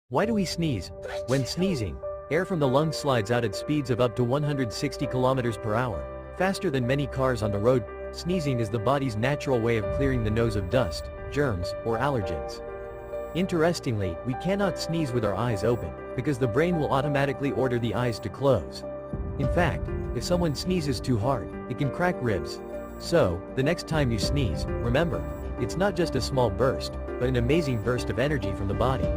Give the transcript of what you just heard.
Why do we sneeze? When sneezing, air from the lungs slides out at speeds of up to 160 kilometers per hour, faster than many cars on the road. Sneezing is the body's natural way of clearing the nose of dust, germs, or allergens. Interestingly, we cannot sneeze with our eyes open, because the brain will automatically order the eyes to close. In fact, if someone sneezes too hard, it can crack ribs. So, the next time you sneeze, remember, it's not just a small burst, but an amazing burst of energy from the body.